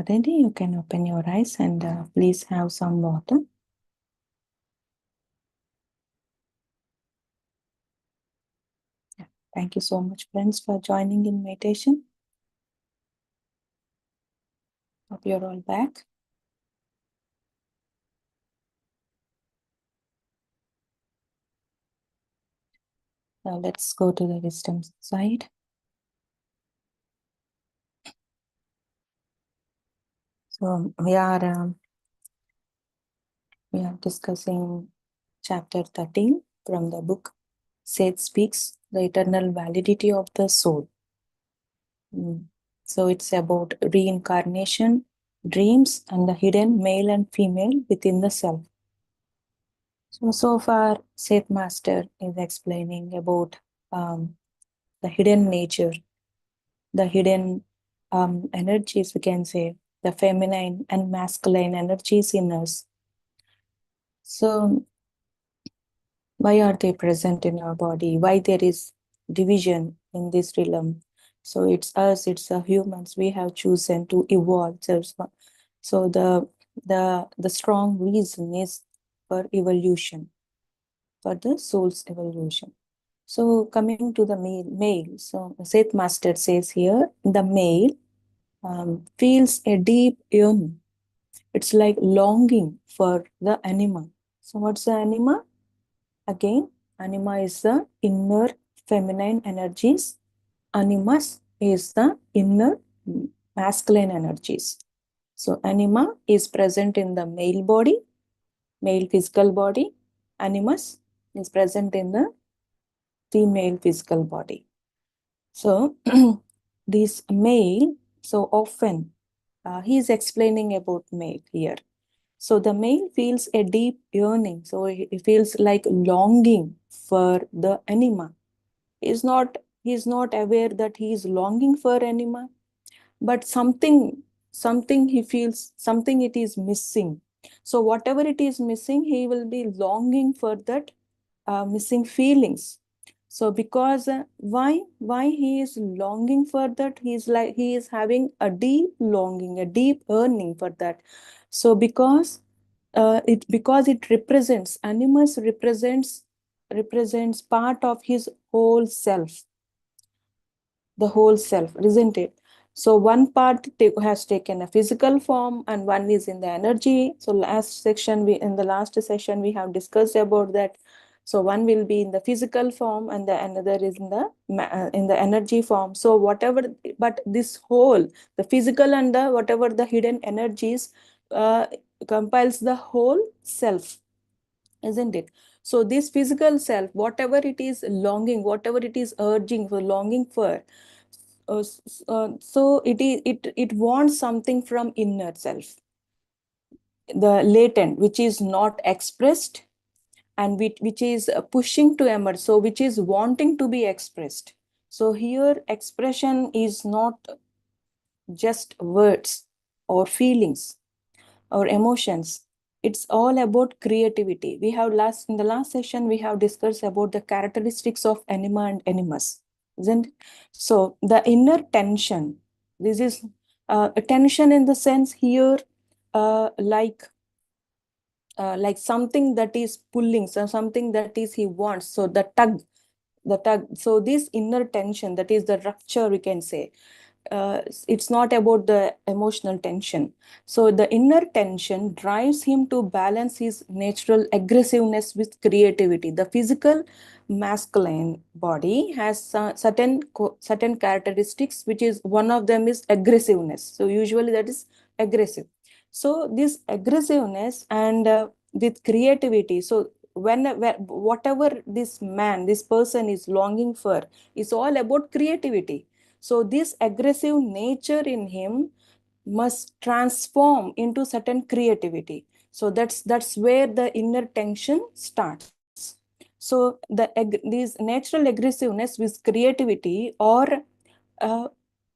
ready, you can open your eyes and please have some water. Thank you so much, friends, for joining in meditation. Hope you're all back. Now let's go to the wisdom side. So we are discussing chapter 13 from the book SETH Speaks, the Eternal Validity of the Soul. So it's about reincarnation, dreams, and the hidden male and female within the self. So far, SETH Master is explaining about the hidden nature, the hidden energies, we can say, the feminine and masculine energies in us. So why are they present in our body? Why there is division in this realm? So it's us, it's the humans, we have chosen to evolve. So the strong reason is for evolution, for the soul's evolution. So coming to the male, so SETH Master says here, the male feels a deep yearning. It's like longing for the anima. So what's the anima? Again, anima is the inner feminine energies. Animus is the inner masculine energies. So anima is present in the male body, male physical body. Animus is present in the female physical body. So this male, so often he is explaining about male here. So the male feels a deep yearning. So he feels like longing for the anima. He's not aware that he is longing for anima, but something he feels, something it is missing. So whatever it is missing, he will be longing for that missing feelings. So because why he is longing for that? He is having a deep longing, a deep yearning for that. So because it represents, animus represents part of his whole self, the whole self, isn't it? So one part has taken a physical form and one is in the energy. So in the last session we have discussed about that. So one will be in the physical form and the another is in the energy form. So whatever, but this whole, the physical and the whatever the hidden energies compiles the whole self, isn't it? So this physical self, whatever it is longing, whatever it is urging for, longing for, so it wants something from inner self, the latent, which is not expressed and which is pushing to emerge, so which is wanting to be expressed. So here expression is not just words or feelings or emotions. It's all about creativity. We have in the last session we have discussed about the characteristics of anima and animus, isn't it? So the inner tension, this is a tension in the sense here, like something that is pulling, so something that is he wants. So the tug. So this inner tension, that is the rupture, we can say. It's not about the emotional tension. So the inner tension drives him to balance his natural aggressiveness with creativity. The physical masculine body has certain characteristics, which is one of them is aggressiveness. So usually that is aggressive. So this aggressiveness and with creativity. So whatever this person is longing for is all about creativity. So this aggressive nature in him must transform into certain creativity. So that's where the inner tension starts. So this natural aggressiveness with creativity, uh,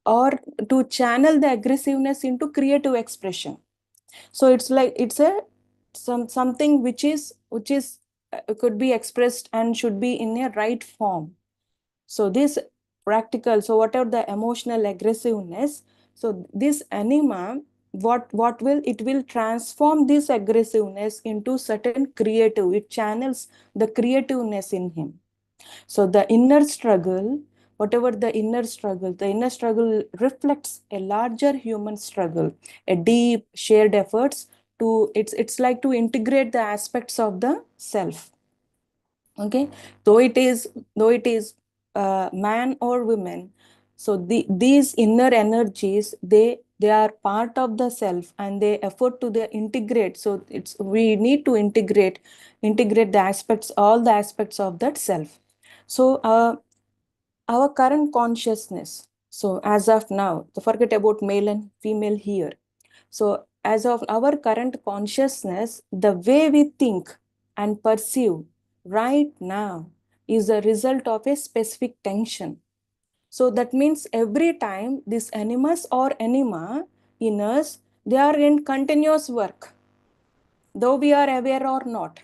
or to channel the aggressiveness into creative expression. So it's like it's something which is could be expressed and should be in a right form. So this practical, so whatever the emotional aggressiveness, so this anima what will it will transform this aggressiveness into certain creative. It channels the creativeness in him. So the inner struggle, whatever the inner struggle reflects a larger human struggle, a deep shared efforts to, it's like to integrate the aspects of the self. Okay, though it is man or woman, so these inner energies, they are part of the self, and they effort to the integrate. So it's, we need to integrate the aspects, all the aspects of that self. So our current consciousness, so as of now, forget about male and female here. So as of our current consciousness, the way we think and perceive right now is a result of a specific tension. So that means every time this animus or anima in us, they are in continuous work, though we are aware or not.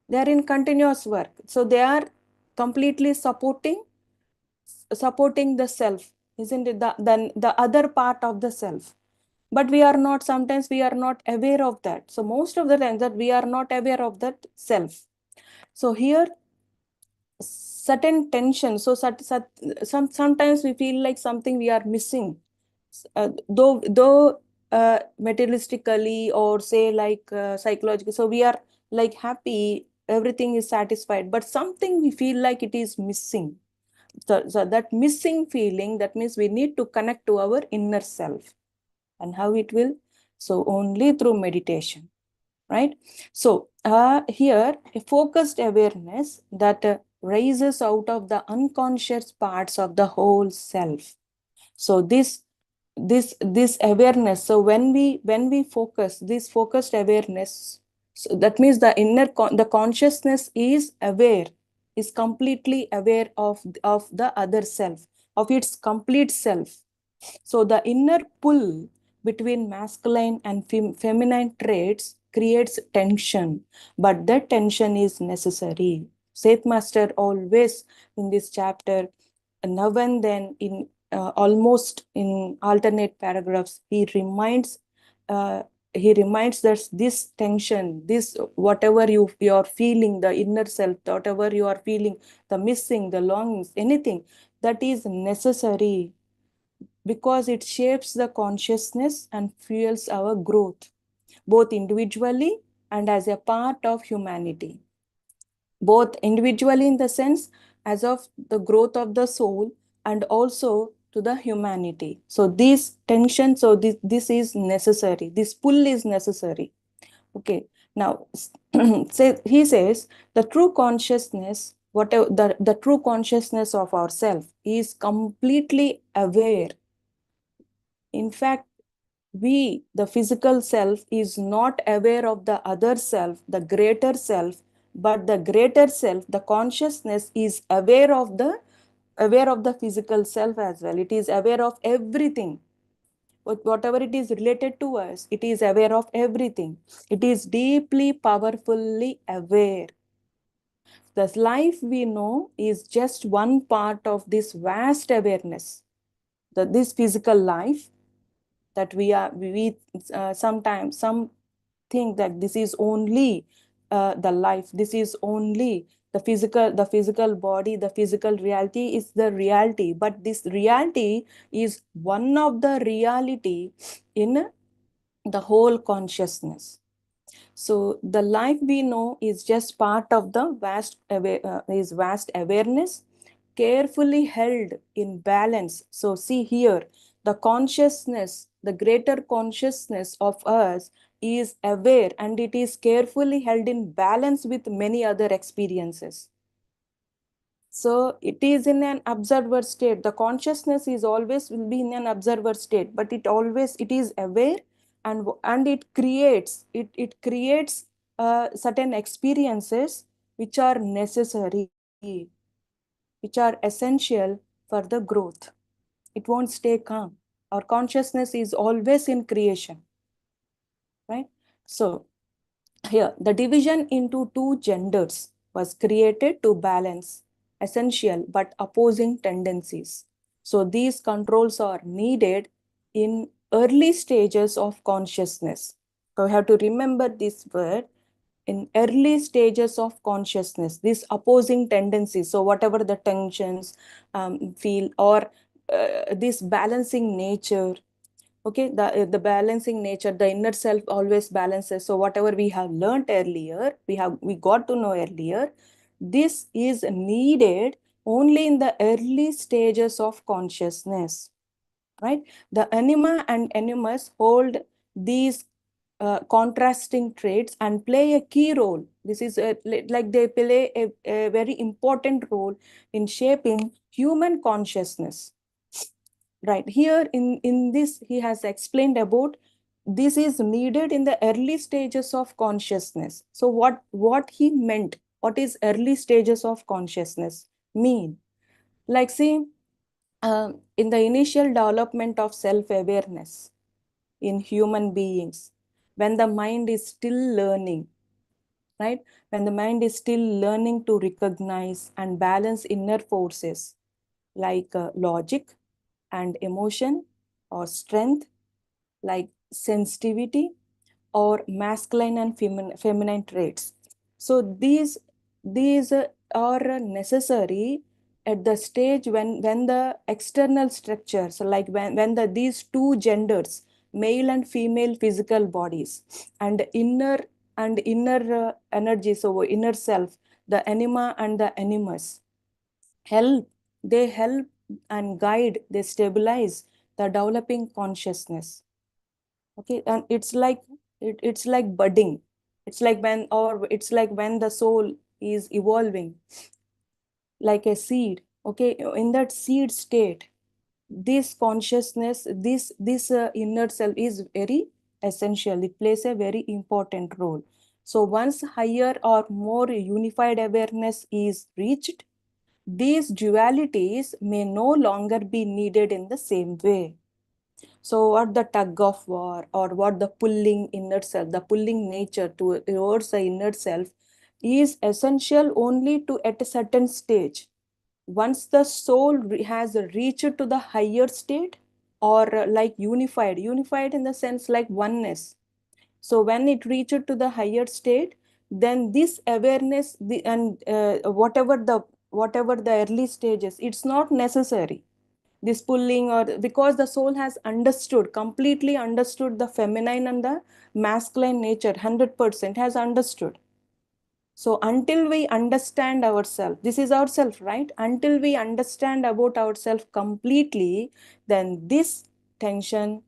They are in continuous work. So they are completely supporting the self, isn't it? The other part of the self. But we are not, sometimes we are not aware of that. So most of the times that we are not aware of that self. So here, certain tension. So sometimes we feel like something we are missing. Though materialistically, or say like psychologically, so we are like happy, everything is satisfied, but something we feel like it is missing. So that missing feeling, that means we need to connect to our inner self. And how it will? So only through meditation, right? So here, a focused awareness that rises out of the unconscious parts of the whole self. So this awareness, so when we focus this focused awareness, so that means the the consciousness is aware, is completely aware of the other self, of its complete self. So the inner pull between masculine and feminine traits creates tension, but that tension is necessary. Seth Master always in this chapter, now and then, in almost in alternate paragraphs, uh, he reminds that this tension, this whatever you are feeling, the inner self, whatever you are feeling, the missing, the longings, anything, that is necessary, because it shapes the consciousness and fuels our growth, both individually and as a part of humanity. Both individually in the sense as of the growth of the soul, and also to the humanity. So this tension, so this is necessary. This pull is necessary. Okay. Now, he says the true consciousness, whatever the true consciousness of ourself is completely aware. In fact, the physical self, is not aware of the other self, the greater self, but the greater self, the consciousness, is aware of the physical self as well. It is aware of everything. Whatever it is related to us, it is aware of everything. It is deeply, powerfully aware. The life we know is just one part of this vast awareness. This physical life, that we sometimes some think that this is only the life, this is only the physical body, the physical reality is the reality, but this reality is one of the reality in the whole consciousness. So the life we know is just part of the vast awareness, carefully held in balance. So see here, the consciousness, the greater consciousness of us is aware, and it is carefully held in balance with many other experiences. So it is in an observer state. The consciousness is always will be in an observer state, but it is aware, and it creates certain experiences which are necessary, which are essential for the growth. It won't stay calm. Our consciousness is always in creation, right? So here, the division into two genders was created to balance essential but opposing tendencies. So these controls are needed in early stages of consciousness. So we have to remember this word, in early stages of consciousness, these opposing tendencies. So whatever the tensions feel, or this balancing nature, okay, the balancing nature, the inner self always balances. So whatever we have learned earlier, we got to know earlier, this is needed only in the early stages of consciousness, right? The anima and animus hold these contrasting traits and play a key role. This is like they play a very important role in shaping human consciousness. Right here in this, he has explained about this is needed in the early stages of consciousness. So what he meant, what is early stages of consciousness mean? Like, see, in the initial development of self-awareness in human beings, when the mind is still learning, right? When the mind is still learning to recognize and balance inner forces like logic and emotion, or strength like sensitivity, or masculine and feminine traits. So these are necessary at the stage when the external structures, like when these two genders, male and female physical bodies, and inner energy, so inner self, the anima and the animus, help they help and guide, they stabilize the developing consciousness. Okay, and it's like budding. It's like when the soul is evolving like a seed. Okay, in that seed state, this consciousness, this inner self is very essential. It plays a very important role. So once higher or more unified awareness is reached, these dualities may no longer be needed in the same way. So what the tug of war, or what the pulling inner self, the pulling nature towards the inner self, is essential only to at a certain stage. Once the soul has reached to the higher state, or like unified in the sense like oneness. So when it reaches to the higher state, then this awareness, and whatever the early stages, it's not necessary, this pulling, or because the soul has completely understood the feminine and the masculine nature, 100% has understood. So until we understand ourselves, this is ourself, right? Until we understand about ourselves completely, then this tension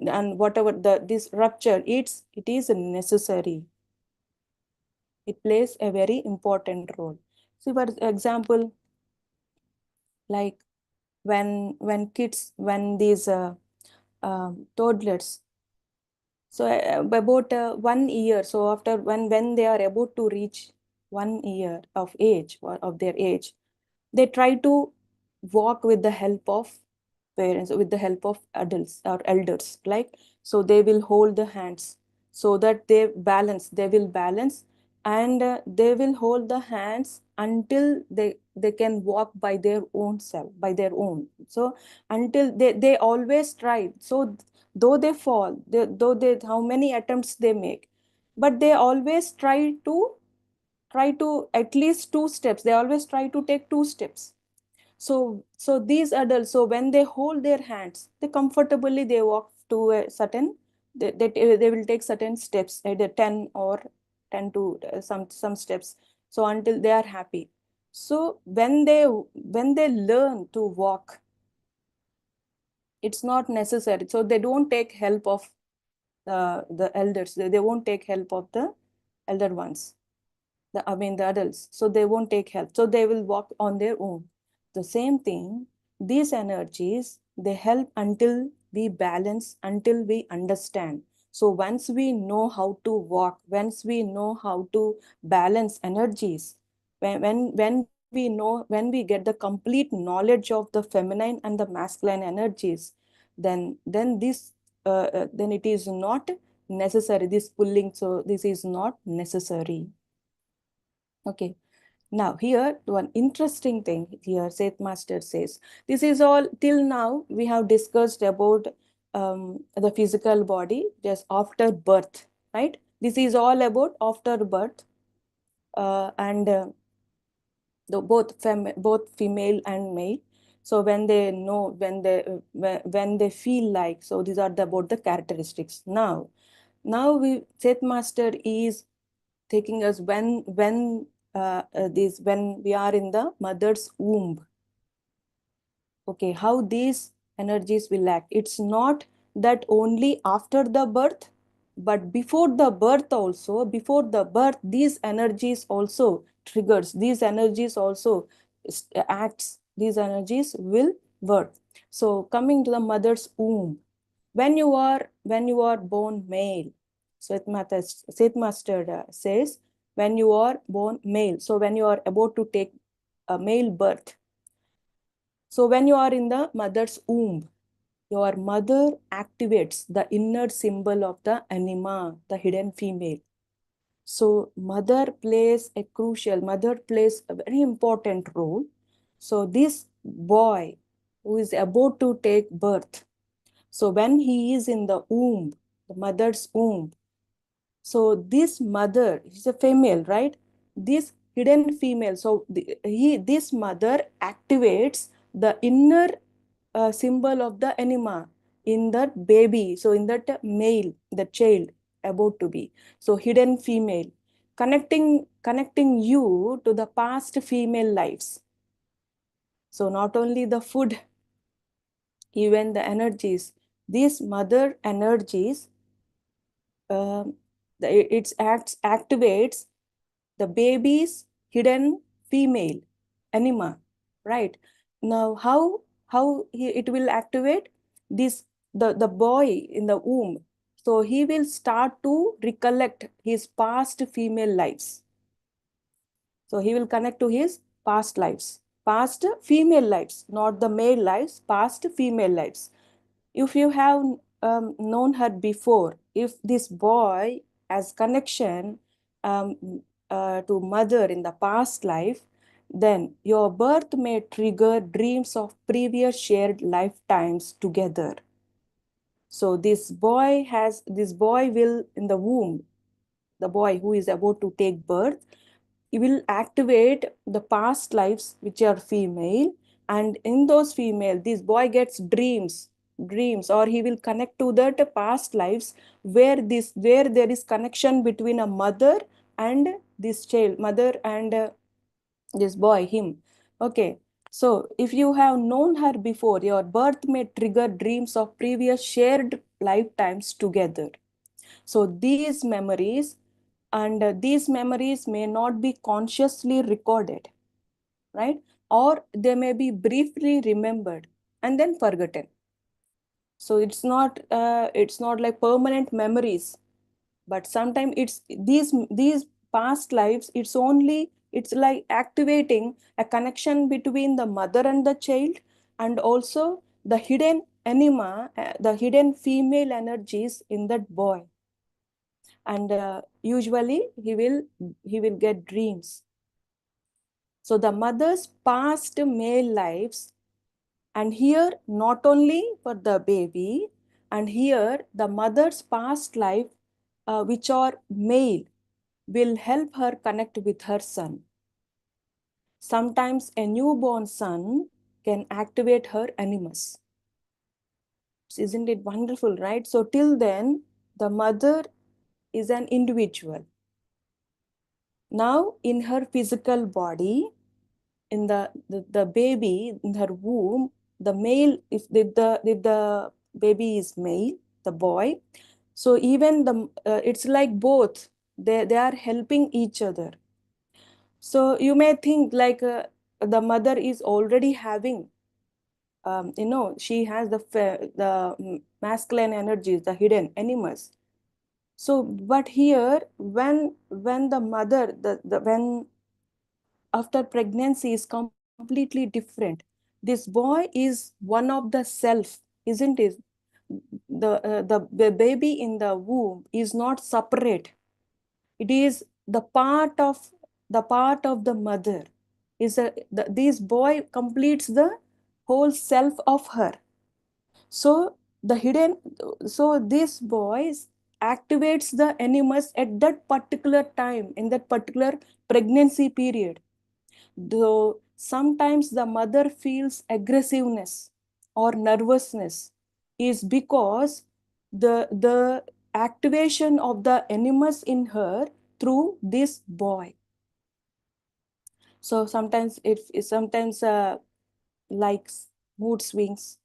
and whatever this rupture, it is necessary. It plays a very important role. So for example, like when kids, when these toddlers, so about 1 year, so after when they are about to reach 1 year of age, or of their age, they try to walk with the help of parents, with the help of adults or elders, like, so they will hold the hands so that they will balance, and they will hold the hands until they can walk by their own self, by their own. So until they always try. So though they fall, though they how many attempts they make, but they always try to at least 2 steps, they always try to take 2 steps. So these adults, so when they hold their hands, they comfortably they walk to a certain, they will take certain steps, either 10 or 10 to some steps, so until they are happy. So when they learn to walk, it's not necessary, so they don't take help of the elders, they won't take help of the elder ones, the adults. So they won't take help. So they will walk on their own. The same thing, these energies, they help until we balance, until we understand. So once we know how to walk, once we know how to balance energies, when we get the complete knowledge of the feminine and the masculine energies, then it is not necessary, this pulling, so this is not necessary. Okay. Now here, one interesting thing here, Seth Master says, this is all till now we have discussed about the physical body just after birth, right? This is all about after birth, and both female and male. So when they know, when they feel like, so these are about the characteristics. Now Seth Master is taking us when we are in the mother's womb. Okay, how these energies will act. It's not that only after the birth, but before the birth also. Before the birth, these energies also triggers. These energies also acts. These energies will work. So coming to the mother's womb, when you are born male, Seth Master says, when you are born male. So when you are about to take a male birth, so when you are in the mother's womb, your mother activates the inner symbol of the anima, the hidden female. So mother plays a very important role. So this boy who is about to take birth, so when he is in the womb, the mother's womb, so this mother is a female, right? This hidden female. So this mother activates the inner symbol of the anima in that baby. So in that male, the child about to be. So hidden female, connecting you to the past female lives. So not only the food, even the energies. These mother energies, it activates the baby's hidden female anima, right? Now it will activate this, the boy in the womb. So he will start to recollect his past female lives. So he will connect to his past lives, past female lives, not the male lives, past female lives. If you have known her before, if this boy has connection um, to mother in the past life, then your birth may trigger dreams of previous shared lifetimes together. So this boy will in the womb, the boy who is about to take birth, he will activate the past lives which are female, and in those female, this boy gets dreams, or he will connect to that past lives where there is connection between a mother and this child, mother and this boy, him. Okay, so if you have known her before, your birth may trigger dreams of previous shared lifetimes together. So these memories may not be consciously recorded, right? Or they may be briefly remembered and then forgotten. So it's not like permanent memories, but sometimes it's these past lives. It's like activating a connection between the mother and the child, and also the hidden anima, the hidden female energies in that boy. And usually he will get dreams. So the mother's past male lives, and here not only for the baby, and here the mother's past life, which are male, will help her connect with her son. Sometimes a newborn son can activate her animus. Isn't it wonderful, right? So till then, the mother is an individual. Now in her physical body, in the baby in her womb, the male, if the baby is male, the boy, so even it's like both, they are helping each other. So you may think like the mother is already having, she has the masculine energies, the hidden animals. So but here when the mother when after pregnancy is completely different. This boy is one of the self, isn't it? The baby in the womb is not separate. It is the part of the mother. This boy completes the whole self of her. So the hidden, so this voice activates the animus at that particular time, in that particular pregnancy period. Though sometimes the mother feels aggressiveness or nervousness is because the activation of the animus in her through this boy. So sometimes it sometimes like mood swings,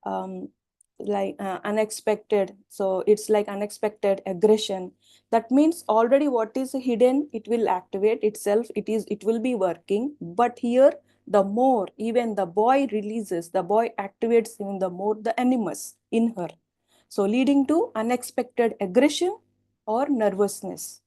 um, like unexpected. So it's like unexpected aggression. That means already what is hidden, it will activate itself. It will be working. But here, the more even the boy releases, the boy activates even the more the animus in her. So leading to unexpected aggression or nervousness.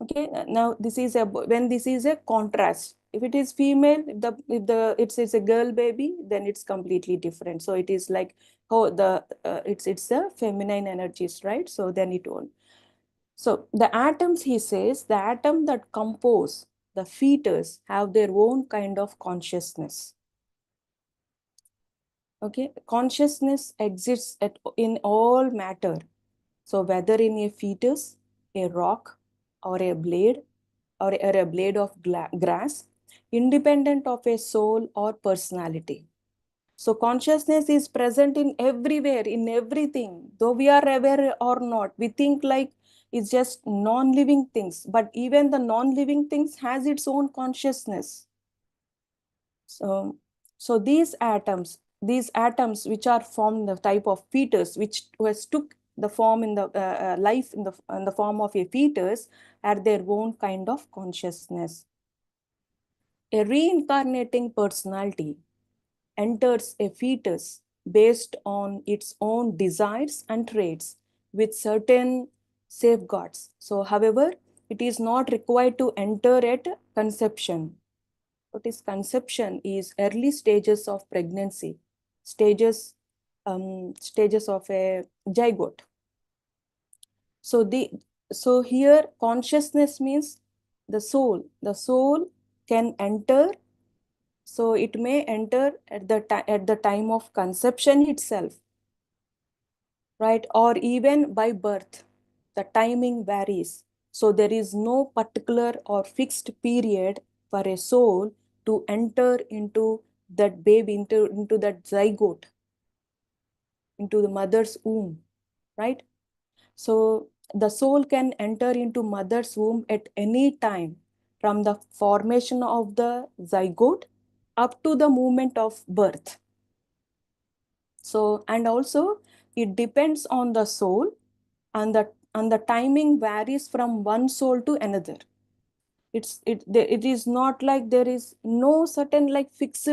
Okay, now this is a, when this is a contrast. If it is female, if it's a girl baby, then it's completely different. So it is like, oh, the it's the feminine energies, right? So then it won't. So the atoms, he says, the atom that compose the fetus have their own kind of consciousness. Okay, consciousness exists in all matter. So whether in a fetus, a rock, or a blade, or a blade of grass, independent of a soul or personality. So consciousness is present in everywhere, in everything. Though we are aware or not, we think like it's just non-living things, but even the non-living things has its own consciousness. So these atoms which are formed the type of fetus, which was took the form in the life in the form of a fetus, are their own kind of consciousness. A reincarnating personality enters a fetus based on its own desires and traits with certain safeguards. So, however, it is not required to enter at conception. What is conception is early stages of pregnancy, stages of a zygote. So so here consciousness means the soul. The soul can enter, so it may enter at the time of conception itself, right? Or even by birth. The timing varies. So there is no particular or fixed period for a soul to enter into that baby, into that zygote, into the mother's womb, right? So the soul can enter into mother's womb at any time from the formation of the zygote up to the moment of birth. So, and also it depends on the soul, and the timing varies from one soul to another. It is not like there is no certain like fixed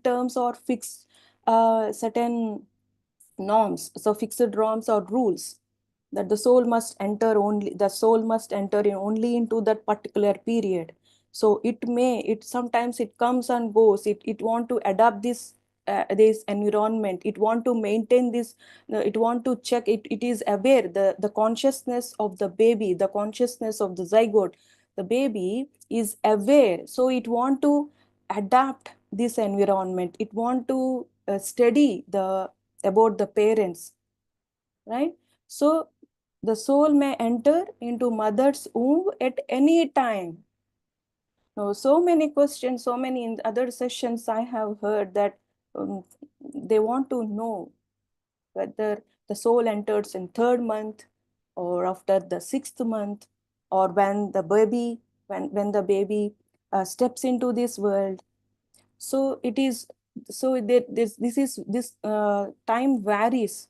terms or fixed certain norms, so fixed norms or rules that the soul must enter in only into that particular period. So it sometimes it comes and goes. It want to adapt this environment. It want to maintain this. It want to check. It is aware the consciousness of the baby, the consciousness of the zygote. The baby is aware, so it want to adapt this environment. It want to study about the parents, right? So the soul may enter into mother's womb at any time. Now, so many questions, so many in other sessions I have heard that they want to know whether the soul enters in third month or after the sixth month, or when the baby, when the baby steps into this world. So it is, so this time varies,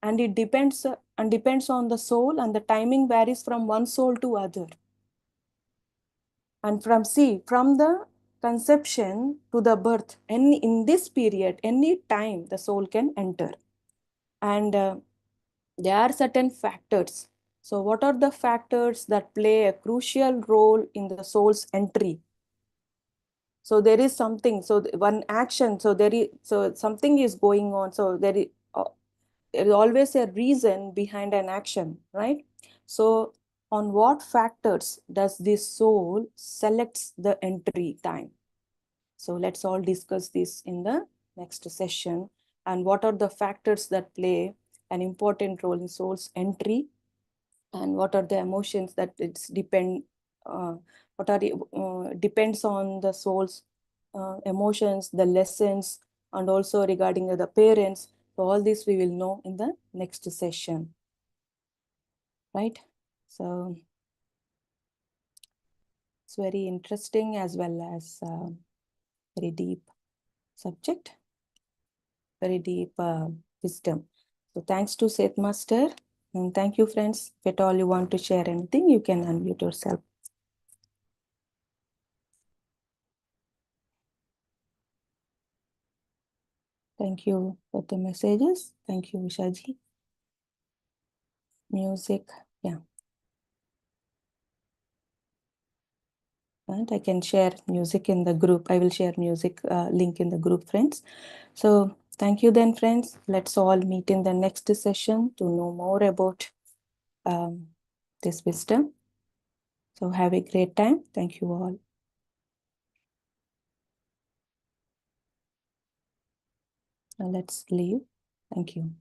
and it depends on the soul, and the timing varies from one soul to other. And from the conception to the birth, and in this period, any time the soul can enter. And there are certain factors. So what are the factors that play a crucial role in the soul's entry? So there is something, so one action, so something is going on, so there is always a reason behind an action, right? So on what factors does this soul selects the entry time? So let's all discuss this in the next session. and what are the factors that play an important role in soul's entry, and what are the emotions that it's depend what are depends on the soul's emotions, the lessons, and also regarding the parents. So all this we will know in the next session, right? So it's very interesting as well as very deep subject, very deep wisdom. So thanks to Seth Master, and thank you, friends. If at all you want to share anything, you can unmute yourself. Thank you for the messages. Thank you, Vishaji. Music, yeah. And I can share music in the group. I will share music link in the group, friends. So thank you then, friends. Let's all meet in the next session to know more about this wisdom. So have a great time. Thank you all. Now let's leave. Thank you.